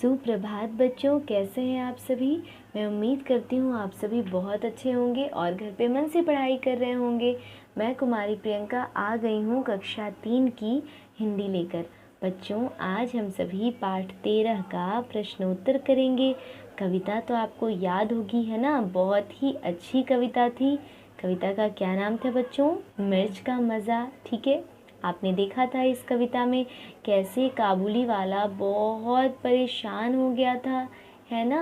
सुप्रभात बच्चों, कैसे हैं आप सभी। मैं उम्मीद करती हूँ आप सभी बहुत अच्छे होंगे और घर पे मन से पढ़ाई कर रहे होंगे। मैं कुमारी प्रियंका आ गई हूँ कक्षा 3 की हिंदी लेकर। बच्चों, आज हम सभी पाठ 13 का प्रश्नोत्तर करेंगे। कविता तो आपको याद होगी, है ना। बहुत ही अच्छी कविता थी। कविता का क्या नाम था बच्चों? मिर्च का मज़ा। ठीक है, आपने देखा था इस कविता में कैसे काबुली वाला बहुत परेशान हो गया था, है ना।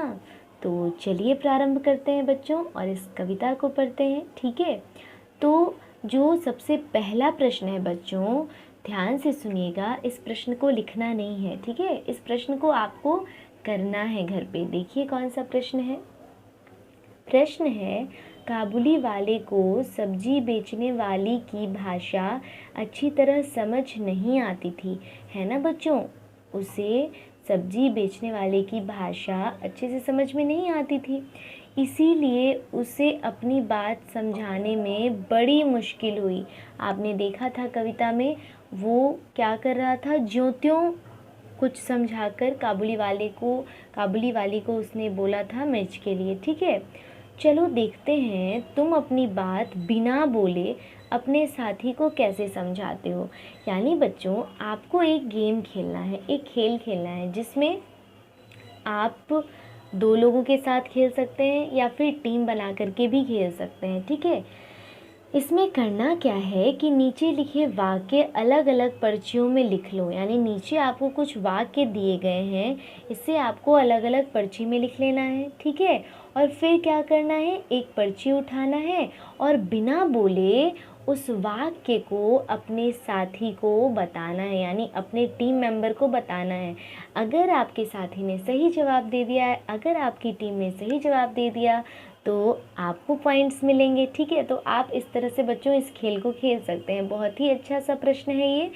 तो चलिए प्रारंभ करते हैं बच्चों और इस कविता को पढ़ते हैं। ठीक है, तो जो सबसे पहला प्रश्न है बच्चों, ध्यान से सुनिएगा। इस प्रश्न को लिखना नहीं है, ठीक है। इस प्रश्न को आपको करना है घर पे। देखिए कौन सा प्रश्न है। प्रश्न है, काबुली वाले को सब्जी बेचने वाली की भाषा अच्छी तरह समझ नहीं आती थी, है ना बच्चों। उसे सब्जी बेचने वाले की भाषा अच्छे से समझ में नहीं आती थी, इसीलिए उसे अपनी बात समझाने में बड़ी मुश्किल हुई। आपने देखा था कविता में वो क्या कर रहा था, ज्यों त्यों कुछ समझाकर काबुली वाली को उसने बोला था मिर्च के लिए। ठीक है, चलो देखते हैं तुम अपनी बात बिना बोले अपने साथी को कैसे समझाते हो। यानी बच्चों, आपको एक गेम खेलना है, एक खेल खेलना है जिसमें आप 2 लोगों के साथ खेल सकते हैं या फिर टीम बना करके भी खेल सकते हैं। ठीक है, इसमें करना क्या है कि नीचे लिखे वाक्य अलग अलग पर्चियों में लिख लो। यानी नीचे आपको कुछ वाक्य दिए गए हैं, इससे आपको अलग अलग पर्ची में लिख लेना है। ठीक है, और फिर क्या करना है, एक पर्ची उठाना है और बिना बोले उस वाक्य को अपने साथी को बताना है, यानी अपने टीम मेंबर को बताना है। अगर आपके साथी ने सही जवाब दे दिया है, अगर आपकी टीम ने सही जवाब दे दिया तो आपको पॉइंट्स मिलेंगे। ठीक है, तो आप इस तरह से बच्चों इस खेल को खेल सकते हैं। बहुत ही अच्छा सा प्रश्न है ये,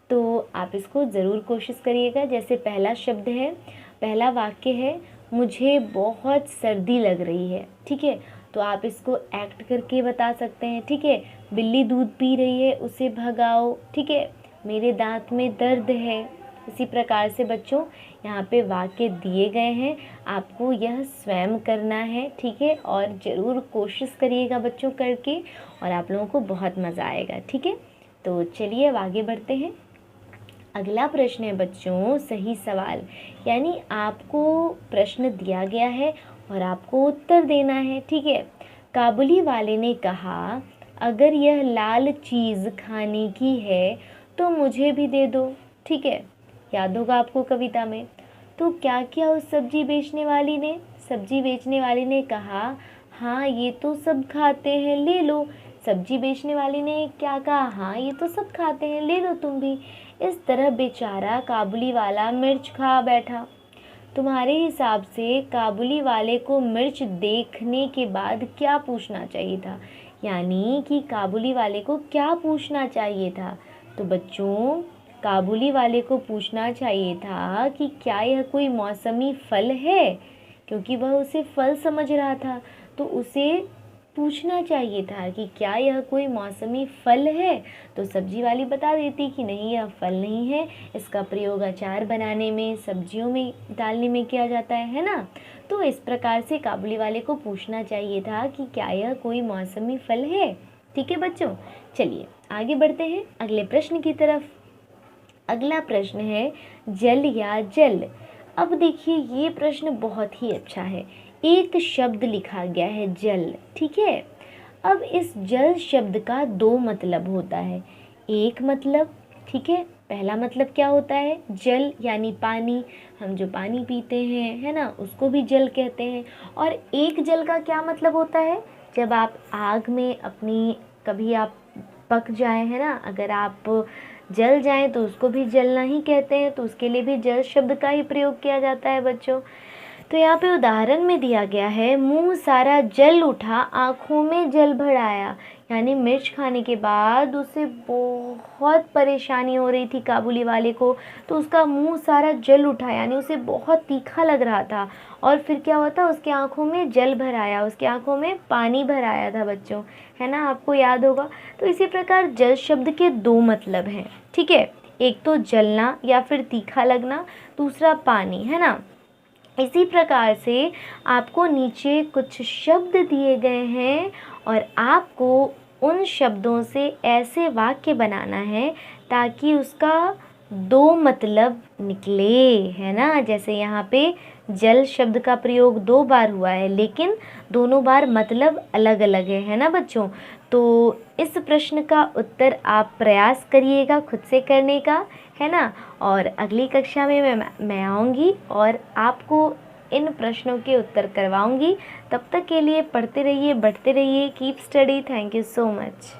तो आप इसको ज़रूर कोशिश करिएगा। जैसे पहला शब्द है, पहला वाक्य है, मुझे बहुत सर्दी लग रही है। ठीक है, तो आप इसको एक्ट करके बता सकते हैं। ठीक है, बिल्ली दूध पी रही है, उसे भगाओ। ठीक है, मेरे दांत में दर्द है। इसी प्रकार से बच्चों यहाँ पे वाक्य दिए गए हैं, आपको यह स्वयं करना है। ठीक है, और ज़रूर कोशिश करिएगा बच्चों करके, और आप लोगों को बहुत मज़ा आएगा। ठीक है, तो चलिए अब आगे बढ़ते हैं। अगला प्रश्न है बच्चों सही सवाल। यानी आपको प्रश्न दिया गया है और आपको उत्तर देना है। ठीक है, काबुली वाले ने कहा, अगर यह लाल चीज़ खाने की है तो मुझे भी दे दो। ठीक है, याद होगा आपको कविता में। तो क्या किया उस सब्जी बेचने वाली ने कहा, हाँ ये तो सब खाते हैं, ले लो। सब्जी बेचने वाली ने क्या कहा, हाँ ये तो सब खाते हैं, ले लो तुम भी। इस तरह बेचारा काबुली वाला मिर्च खा बैठा। तुम्हारे हिसाब से काबुली वाले को मिर्च देखने के बाद क्या पूछना चाहिए था। यानी कि काबुली वाले को क्या पूछना चाहिए था। तो बच्चों, काबुली वाले को पूछना चाहिए था कि क्या यह कोई मौसमी फल है, क्योंकि वह उसे फल समझ रहा था। तो उसे पूछना चाहिए था कि क्या यह कोई मौसमी फल है। तो सब्जी वाली बता देती कि नहीं, यह फल नहीं है, इसका प्रयोग अचार बनाने में, सब्जियों में डालने में किया जाता है ना। तो इस प्रकार से काबुली वाले को पूछना चाहिए था कि क्या यह कोई मौसमी फल है। ठीक है बच्चों, चलिए आगे बढ़ते हैं अगले प्रश्न की तरफ। अगला प्रश्न है, जल या जल। अब देखिए ये प्रश्न बहुत ही अच्छा है। एक शब्द लिखा गया है जल। ठीक है, अब इस जल शब्द का 2 मतलब होता है। एक मतलब, ठीक है, पहला मतलब क्या होता है, जल यानी पानी, हम जो पानी पीते हैं, है ना, उसको भी जल कहते हैं। और एक जल का क्या मतलब होता है, जब आप आग में अपनी कभी आप पक जाए, है ना, अगर आप जल जाएं तो उसको भी जलना ही कहते हैं, तो उसके लिए भी जल शब्द का ही प्रयोग किया जाता है बच्चों। तो यहाँ पे उदाहरण में दिया गया है, मुंह सारा जल उठा, आँखों में जल भर आया। यानी मिर्च खाने के बाद उसे बहुत परेशानी हो रही थी काबुली वाले को, तो उसका मुंह सारा जल उठा, यानी उसे बहुत तीखा लग रहा था। और फिर क्या हुआ था, उसकी आँखों में जल भर आया, उसकी आँखों में पानी भर आया था बच्चों, है ना, आपको याद होगा। तो इसी प्रकार जल शब्द के 2 मतलब हैं। ठीक है, एक तो जलना या फिर तीखा लगना, दूसरा पानी, है ना। इसी प्रकार से आपको नीचे कुछ शब्द दिए गए हैं और आपको उन शब्दों से ऐसे वाक्य बनाना है ताकि उसका दो मतलब निकले, है ना। जैसे यहाँ पे जल शब्द का प्रयोग 2 बार हुआ है, लेकिन दोनों बार मतलब अलग अलग है ना बच्चों। तो इस प्रश्न का उत्तर आप प्रयास करिएगा खुद से करने का, है ना। और अगली कक्षा में मैं आऊँगी और आपको इन प्रश्नों के उत्तर करवाऊँगी। तब तक के लिए पढ़ते रहिए, बढ़ते रहिए। Keep study. Thank you so much.